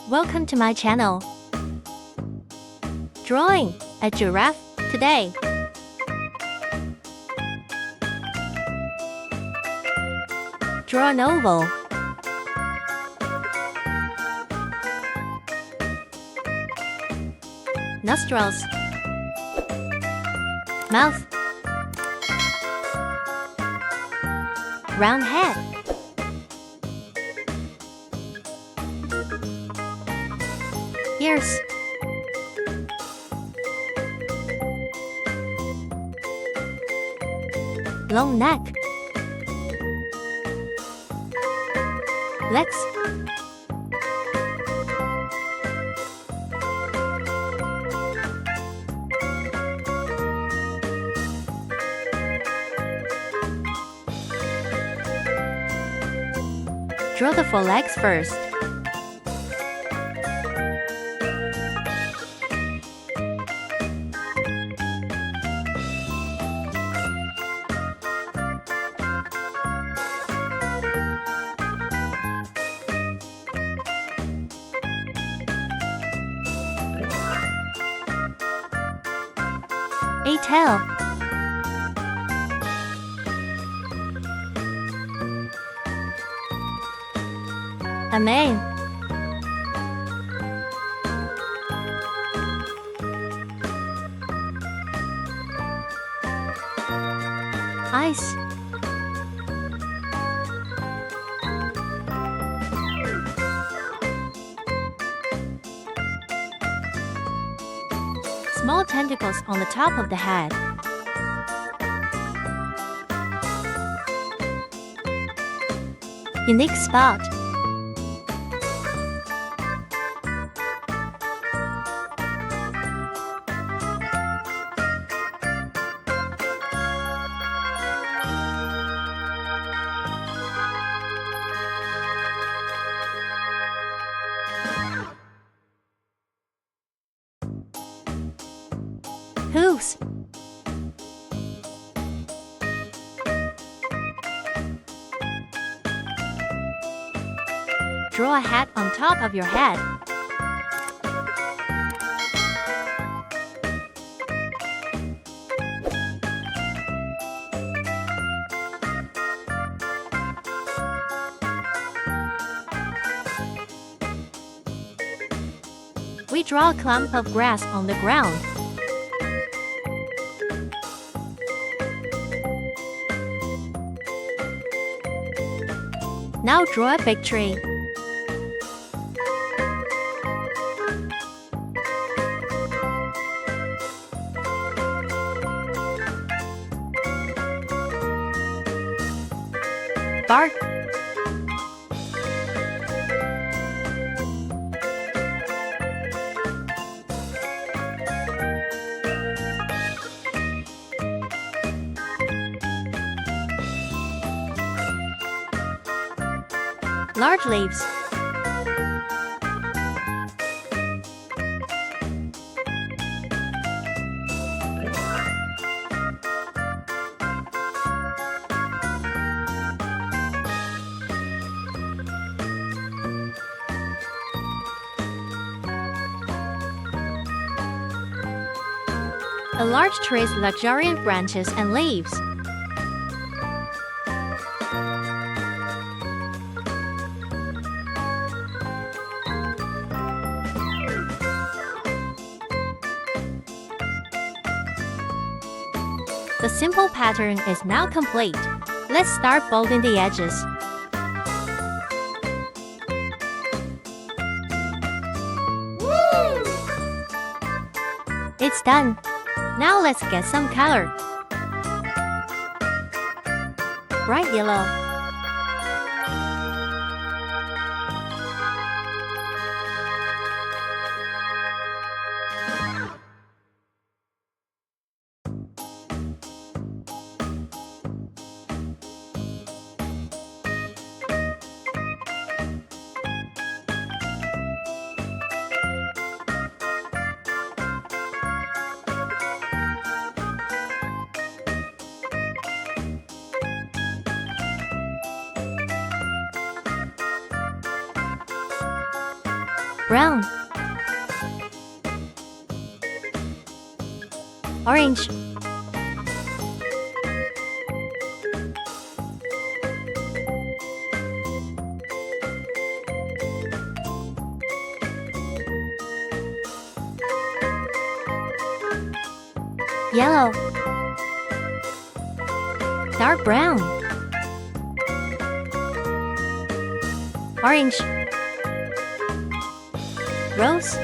Welcome to my channel. Drawing a giraffe today. Draw an oval. Nostrils. Mouth. Round head. Ears. Long neck. Legs. Draw the forelegs first. A tail. A mane. Eyes. Small tentacles on the top of the head. Unique spot. Hooves. Draw a hat on top of your head. We draw a clump of grass on the ground. Now draw a big tree. Bark. Large leaves. A large tree's luxuriant branches and leaves. The simple pattern is now complete. Let's start bolding the edges. Woo! It's done. Now let's get some color. Bright yellow. Brown. Orange. Yellow. Dark brown. Orange. Rose.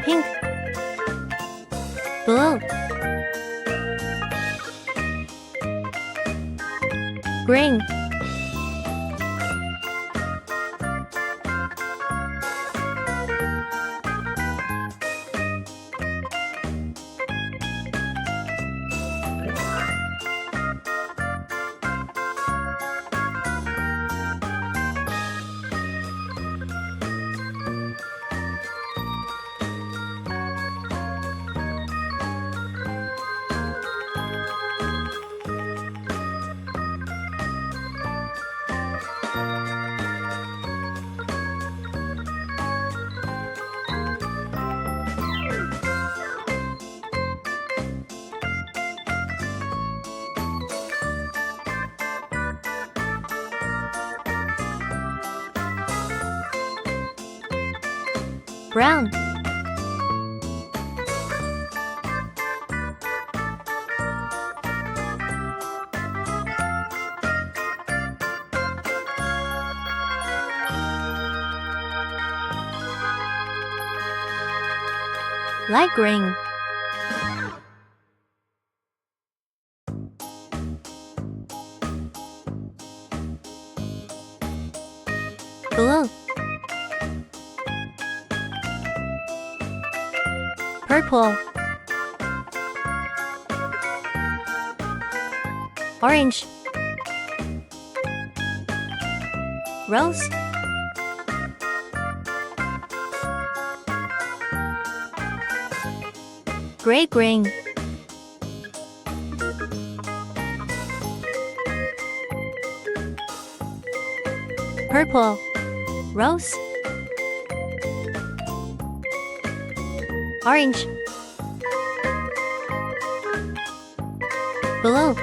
Pink. Blue. Green. Brown. Light green. Blue. Purple. Orange. Rose. Gray green. Purple. Rose. Orange. Blue.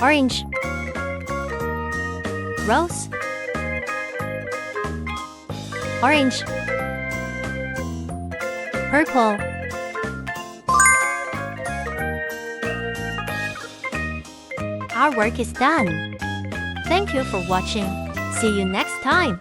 Orange. Rose. Orange. Purple. Our work is done. Thank you for watching. See you next time.